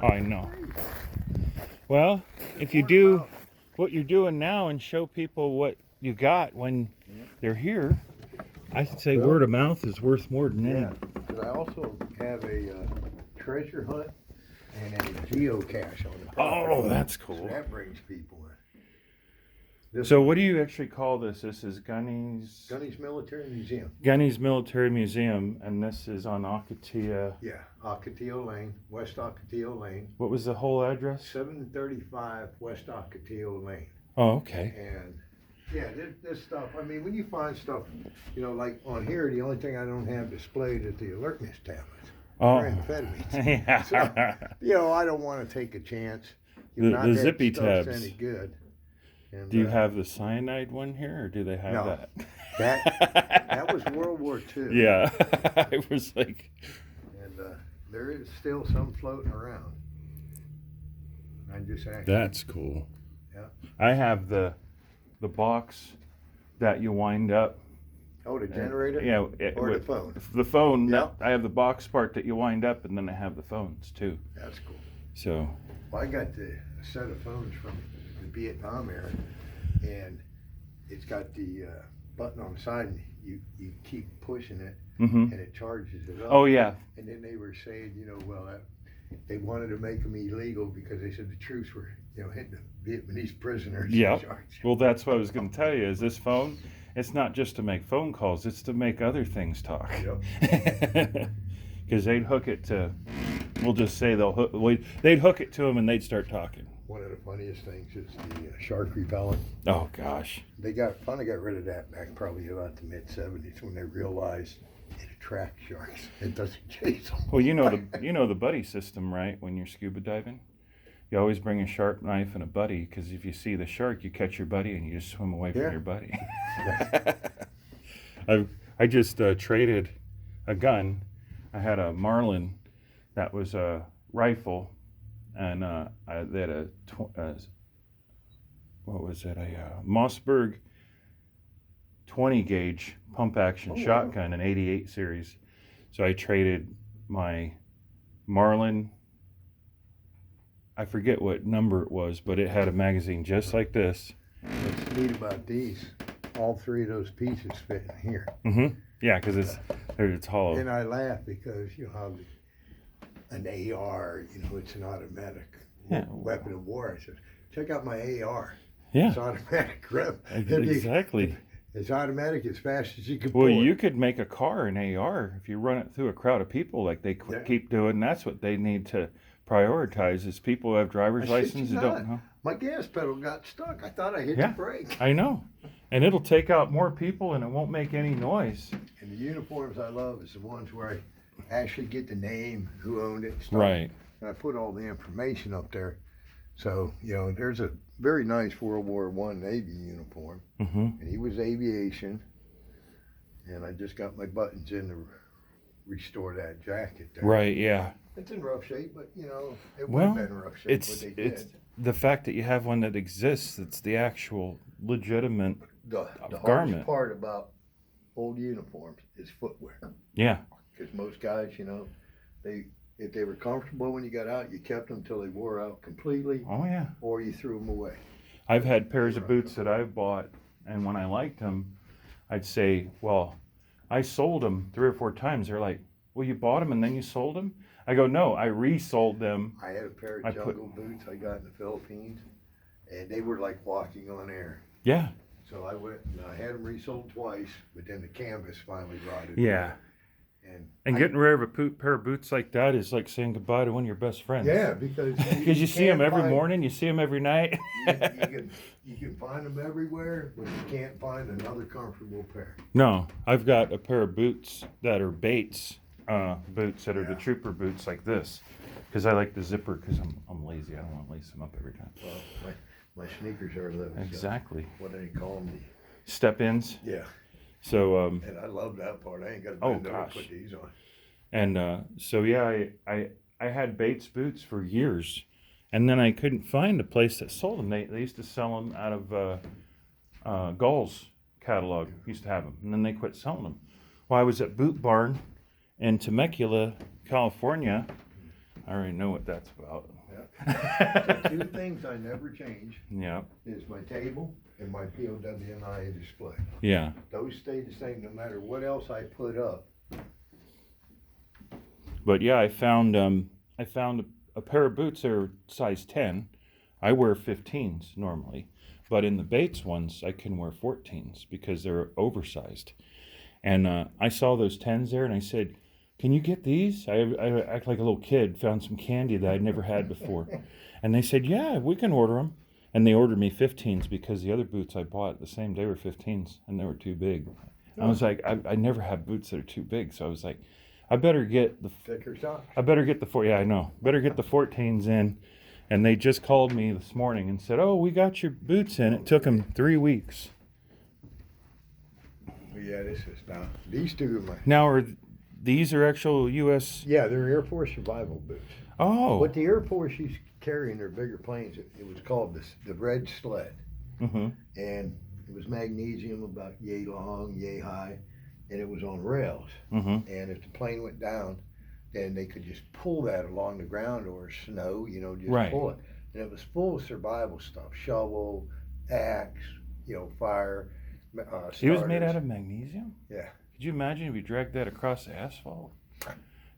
I know. Well, if you do what you're doing now and show people what you got when they're here, I say word of mouth is worth more than Yeah, anything. because I also have a treasure hunt and a geocache on the property. Oh, that's So cool. that brings people in. So what do you actually call this? This is Gunny's Military Museum. Gunny's Military Museum, and this is on Akatia. Yeah, Ocotillo Lane, West Ocotillo Lane. What was the whole address? 735 West Ocotillo Lane. Oh, okay. And yeah, this stuff, I mean, when you find stuff, you know, like on here, the only thing I don't have displayed is the alertness tablets. Oh. Amphetamines. Yeah. So, you know, I don't want to take a chance. The zippy tabs. Any good. And, Do you have the cyanide one here, or do they have no, that? that was World War II. Yeah, I was like. And there is still some floating around. I just actually. That's cool. Yeah. I have the box that you wind up. Oh, the generator? Yeah. Or the phone? The phone. Yeah. I have the box part that you wind up, and then I have the phones too. That's cool. So. Well, I got a set of phones from the Vietnam era, and it's got the button on the side, and you keep pushing it, Mm-hmm. and it charges it up. Oh yeah. And then they were saying, you know, well, they wanted to make them illegal because they said the troops were, you know, hitting the Vietnamese prisoners. Yeah. Well, that's what I was going to tell you. Is this phone? It's not just to make phone calls. It's to make other things talk. Yep. Because they'd hook it to. We'll just say they'd hook it to them and they'd start talking. One of the funniest things is the shark repellent. Oh gosh. They finally got rid of that back probably about the mid '70s when they realized it attracts sharks. It doesn't chase them. Well, you know the buddy system, right? When you're scuba diving, you always bring a sharp knife and a buddy, because if you see the shark, you catch your buddy and you just swim away from your buddy. I just traded a gun. I had a Marlin that was a rifle, and they had a Mossberg 20 gauge pump action shotgun, an 88 series. So I traded my Marlin, I forget what number it was, but it had a magazine just like this. What's neat about these, all three of those pieces fit in here. Mm-hmm. Yeah, because it's hollow. And I laugh because you know an AR, you know, it's an automatic weapon of war. I said, check out my AR. Yeah. It's automatic. Exactly. It's automatic as fast as you can Well, pull you it. could make a car an AR if you run it through a crowd of people like they keep doing. That's what they need to prioritize is people who have driver's licenses who don't know. My gas pedal got stuck. I thought I hit the brake. I know. And it'll take out more people and it won't make any noise. And the uniforms I love is the ones where I actually get the name, who owned it, stuff. Right. And I put all the information up there. So, you know, there's a very nice World War I Navy uniform. Mm-hmm. And he was aviation. And I just got my buttons in to restore that jacket there. Right, yeah. It's in rough shape, but, you know, it Well, would have been rough shape, but they did. it's the fact that you have one that exists, it's the actual legitimate The garment. hardest part about old uniforms is footwear. Yeah. Because most guys, you know, if they were comfortable when you got out, you kept them until they wore out completely. Oh, yeah. Or you threw them away. I've had pairs of boots that I've bought, and when I liked them, I'd say, well, I sold them 3 or 4 times. They're like, well, you bought them and then you sold them? I go, no, I resold them. I had a pair of jungle boots I got in the Philippines, and they were like walking on air. Yeah. So I went and I had them resold twice, but then the canvas finally rotted. Yeah. And getting rid of a pair of boots like that is like saying goodbye to one of your best friends. Yeah, because you see them every morning, you see them every night. you can find them everywhere, but you can't find another comfortable pair. No, I've got a pair of boots that are Bates boots that are the trooper boots like this, because I like the zipper because I'm lazy. I don't want to lace them up every time. Well, my sneakers are those. Exactly. What do they call them? Step-ins. Yeah. So. And I love that part. I ain't got to bend over to put these on. And so yeah, I had Bates boots for years, and then I couldn't find a place that sold them. They used to sell them out of Gull's catalog. Used to have them, and then they quit selling them. Well, I was at Boot Barn in Temecula, California, I already know what that's about. Yeah. So 2 things I never change Yeah. is my table and my POWNI display. Yeah. Those stay the same no matter what else I put up. But yeah, I found a pair of boots that are size 10. I wear 15s normally, but in the Bates ones, I can wear 14s because they're oversized. And I saw those 10s there, and I said, "Can you get these?" I act like a little kid, found some candy that I'd never had before. And they said, "Yeah, we can order them." And they ordered me 15s because the other boots I bought the same day were 15s, and they were too big. I was like, I never have boots that are too big, so I was like, I better get the Thicker socks. I better get the yeah, I know. Better get the 14s in. And they just called me this morning and said, "Oh, we got your boots in." It took them 3 weeks. Yeah, this is now. These 2 are my. Now, these are actual U.S. Yeah, they're Air Force survival boots. Oh. What the Air Force used to carry in their bigger planes, it was called the Red Sled. Mm-hmm. And it was magnesium, about yay long, yay high, and it was on rails. Mm-hmm. And if the plane went down, then they could just pull that along the ground or snow, just Right. pull it. And it was full of survival stuff: shovel, axe, fire. It was made out of magnesium? Yeah. Could you imagine if you dragged that across the asphalt?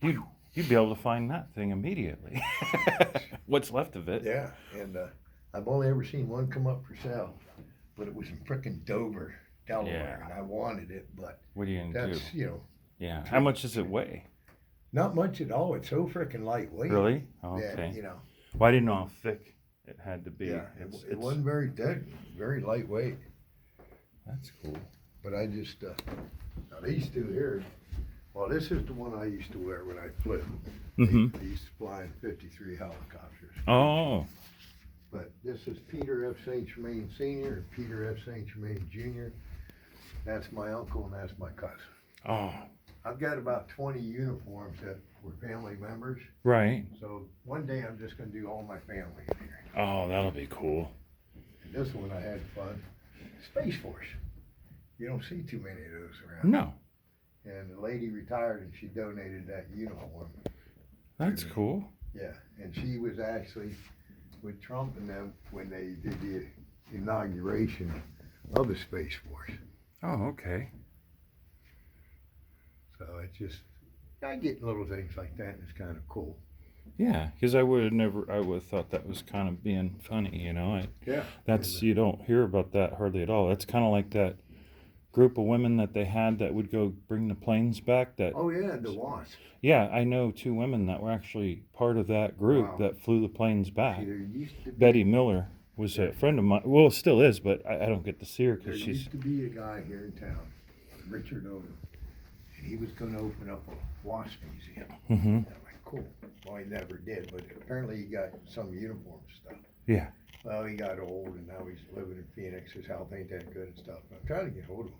You'd be able to find that thing immediately. What's left of it. Yeah, and I've only ever seen one come up for sale, but it was in frickin' Dover, Delaware, and I wanted it, but what are you gonna that's, do? Yeah. How much does it weigh? Not much at all. It's so frickin' lightweight. Really? Oh, okay. That, Well, I didn't know how thick it had to be. Yeah, it wasn't very thick, very lightweight. That's cool. But I just, now these 2 here, well, this is the one I used to wear when I flew. Mm-hmm. I used to fly in 53 helicopters. Oh. But this is Peter F. St. Germain Sr. and Peter F. St. Germain Jr. That's my uncle and that's my cousin. Oh. I've got about 20 uniforms that were family members. Right. So one day I'm just going to do all my family in here. Oh, that'll be cool. And this one I had fun. Space Force. You don't see too many of those around. No. And the lady retired and she donated that uniform. That's cool. Yeah, and she was actually with Trump and them when they did the inauguration of the Space Force. Oh, okay. So it's just, I get little things like that and it's kind of cool. Yeah, because I would have thought that was kind of being funny, Yeah. That's, you don't hear about that hardly at all. That's kind of like that group of women that they had that would go bring the planes back. Oh yeah, the WASP. Yeah, I know 2 women that were actually part of that group that flew the planes back. There used to be, Betty Miller was a friend of mine. Well, still is, but I don't get to see her there because used to be a guy here in town, Richard Odom, and he was going to open up a WASP museum. Mm-hmm. I'm like, cool. Well, he never did, but apparently he got some uniform stuff. Yeah. Well, he got old and now he's living in Phoenix. His health ain't that good and stuff. I'm trying to get hold of him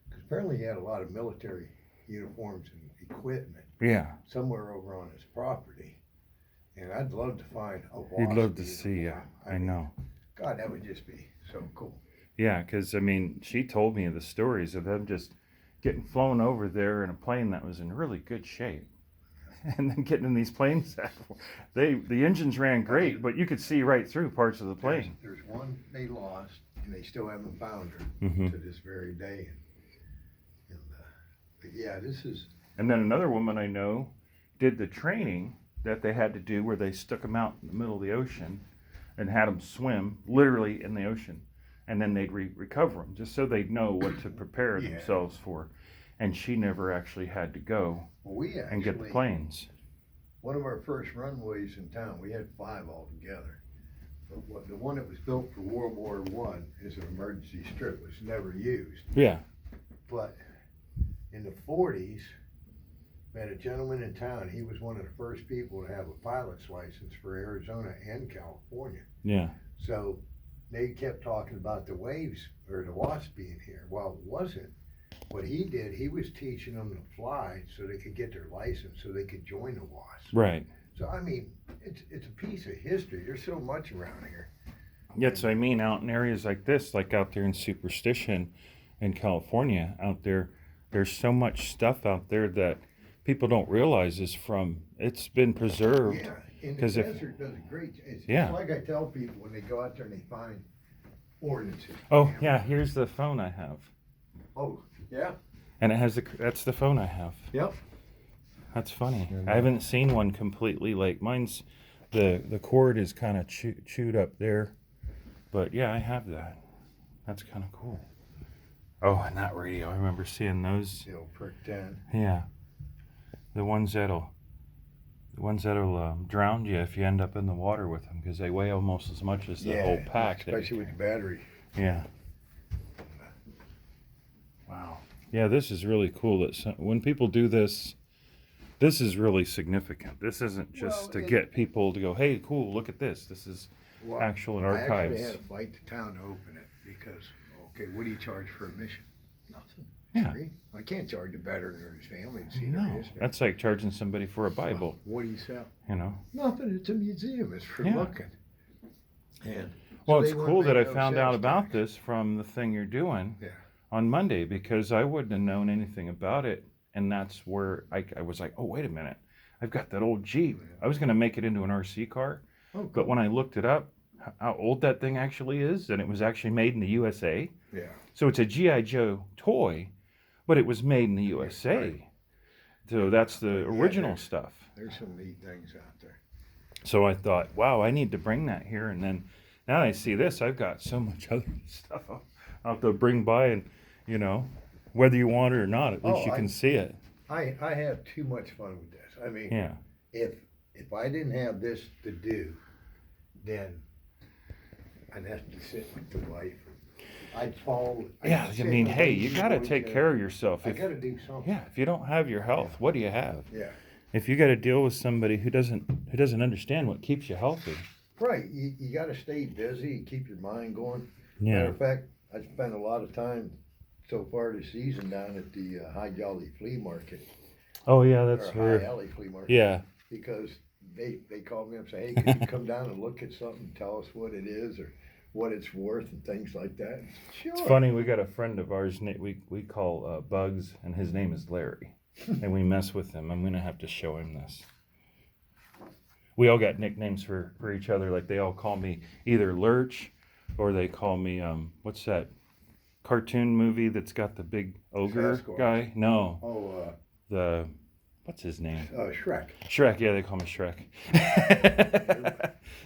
because apparently he had a lot of military uniforms and equipment. Yeah. Somewhere over on his property. And I'd love to find a WASP. You'd love to see, yeah. I know. God, that would just be so cool. Yeah, because, she told me the stories of them just getting flown over there in a plane that was in really good shape. And then getting in these planes, the engines ran great, but you could see right through parts of the plane. There's one they lost, and they still haven't found her to this very day. But yeah, this is. And then another woman I know did the training that they had to do where they stuck them out in the middle of the ocean and had them swim literally in the ocean. And then they'd recover them just so they'd know what to prepare themselves for. And she never actually had to go and get the planes. One of our first runways in town, we had 5 altogether. But the one that was built for World War I is an emergency strip, was never used. Yeah. But in the 40s, met a gentleman in town. He was one of the first people to have a pilot's license for Arizona and California. Yeah. So they kept talking about the waves or the WASP being here. Well, it wasn't. What he did, he was teaching them to fly so they could get their license so they could join the WASP. Right. So, it's a piece of history. There's so much around here. Yes, out in areas like this, like out there in Superstition in California, out there, there's so much stuff out there that people don't realize it's been preserved in the 'Cause if- desert does a great, it's Yeah. like I tell people when they go out there and they find ordinances. Oh, yeah, here's the phone I have. Oh, yeah, And it has that's the phone I have. yep. That's funny. Yeah. I haven't seen one completely like mine's. The cord is kind of chewed up there, but yeah, I have that. That's kind of cool. Oh, and that radio, I remember seeing those. The old Prick 10. Yeah, the ones that'll drown you if you end up in the water with them because they weigh almost as much as the whole pack. Especially with the battery. Yeah. Wow. Yeah, this is really cool. That when people do this, this is really significant. This isn't just to get people to go, hey, cool, look at this. This is actual in I actually archives. had to fight the town to open it because, okay, what do you charge for admission? Nothing. Yeah. Free. I can't charge a veteran or his family to see their No, history. that's like charging somebody for a Bible. Well, what do you sell? You know. Nothing. It's a museum. It's for Yeah. looking. And Well, so it's they wouldn't cool that I make no found out sales about tax. this from the thing you're doing Yeah. on Monday because I wouldn't have known anything about it, and that's where I was like, oh, wait a minute, I've got that old Jeep. I was going to make it into an RC car, Oh, cool. but when I looked it up, how old that thing actually is, and it was actually made in the USA. Yeah. So it's a G.I. Joe toy, but it was made in the USA. Right. So that's the original there's- stuff. There's some neat things out there. So I thought, wow, I need to bring that here. And then now I see this, I've got so much other stuff I'll have to bring by and, you know, whether you want it or not, at least you can see it. I have too much fun with this. I mean, Yeah. if I didn't have this to do, then I'd have to sit with the wife. I'd fall. Yeah, I mean, hey, you got to take care of yourself. I got to do something. Yeah, if you don't have your health, what do you have? Yeah. If you got to deal with somebody who doesn't understand what keeps you healthy. Right. You got to stay busy and keep your mind going. Yeah. Matter of fact, I spent a lot of time so far this season down at the High Jolly Flea Market. Oh yeah, that's or High where. Alley Flea Market. Yeah. Because they called me up and said, hey, could you come down and look at something and tell us what it is or what it's worth and things like that? Sure. It's funny. We got a friend of ours. We call Bugs, and his name is Larry, and we mess with him. I'm gonna have to show him this. We all got nicknames for each other. Like they all call me either Lurch, or they call me what's that cartoon movie that's got the big ogre Sasquatch. guy? No, Oh, the what's his name? Shrek. Shrek. Yeah, they call me Shrek.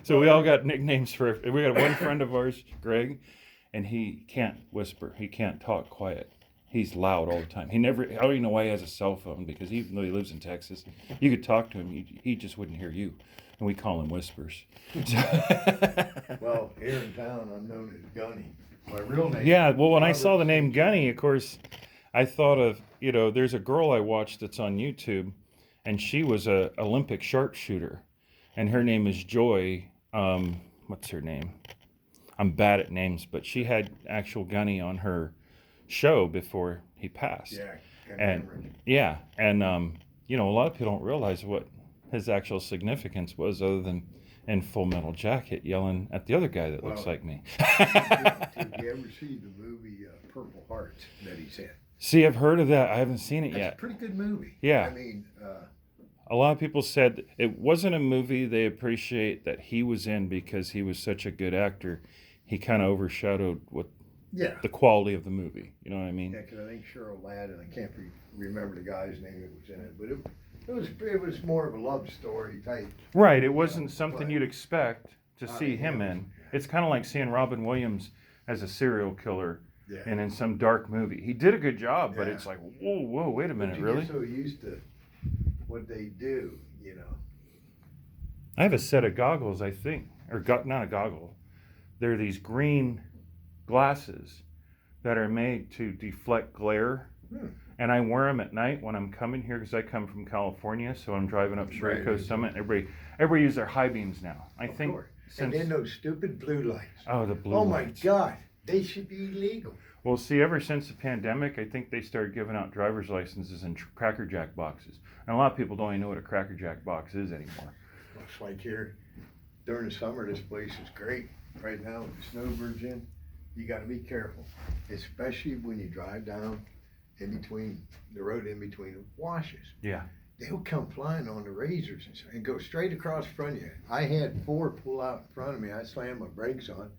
So we all got nicknames for. We got one friend of ours, Greg, and he can't whisper. He can't talk quiet. He's loud all the time. I don't even know why he has a cell phone, because even though he lives in Texas, you could talk to him, he just wouldn't hear you. And we call him Whispers. Well, here in town, I'm known as Gunny. My real name. Yeah, well, when I saw the name Gunny, of course, I thought of, there's a girl I watched that's on YouTube, and she was a Olympic sharpshooter, and her name is Joy. What's her name? I'm bad at names, but she had actual Gunny on her show before he passed. Yeah. And yeah, and a lot of people don't realize what his actual significance was, other than in Full Metal Jacket yelling at the other guy that looks like me. Did you ever see the movie Purple Hearts that he's in? See, I've heard of that. I haven't seen it It's yet. a pretty good movie. Yeah. I mean, A lot of people said it wasn't a movie they appreciate that he was in because he was such a good actor. He kind of overshadowed the quality of the movie. You know what I mean? Yeah, because I think Cheryl Ladd, and I can't remember the guy's name that was in it, but it was more of a love story type. Right. It wasn't something but- you'd expect to see him in. It's kind of like seeing Robin Williams as a serial killer and in some dark movie. He did a good job, but it's like, whoa, wait a minute, You really? get so used to what they do, I have a set of goggles, I think, not a goggle. They're these green glasses that are made to deflect glare. And I wear them at night when I'm coming here, because I come from California, so I'm driving up Sherry Coast Summit. Everybody uses their high beams now. I think And then those stupid blue lights. Oh, the blue Oh lights. my God, they should be illegal. Well, see, ever since the pandemic, I think they started giving out driver's licenses in Cracker Jack boxes. And a lot of people don't even know what a Cracker Jack box is anymore. Looks like here during the summer, this place is great. Right now with the snowbirds in, you got to be careful, especially when you drive down in between the road, in between the washes. Yeah. they'll come flying on the razors and go straight across in front of you. I had 4 pull out in front of me. I slammed my brakes on,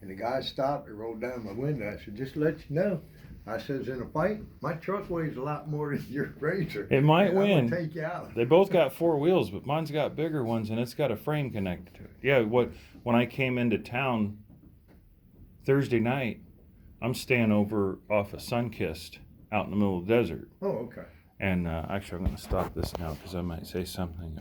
and the guy stopped and rolled down my window. I said, just to let you know. I says, in a fight, my truck weighs a lot more than your razor. It might and win. I'm gonna take you out. They both got 4 wheels, but mine's got bigger ones, and it's got a frame connected to it. Yeah, when I came into town Thursday night, I'm staying over off of Sunkist out in the middle of the desert. Oh, okay. And actually, I'm going to stop this now because I might say something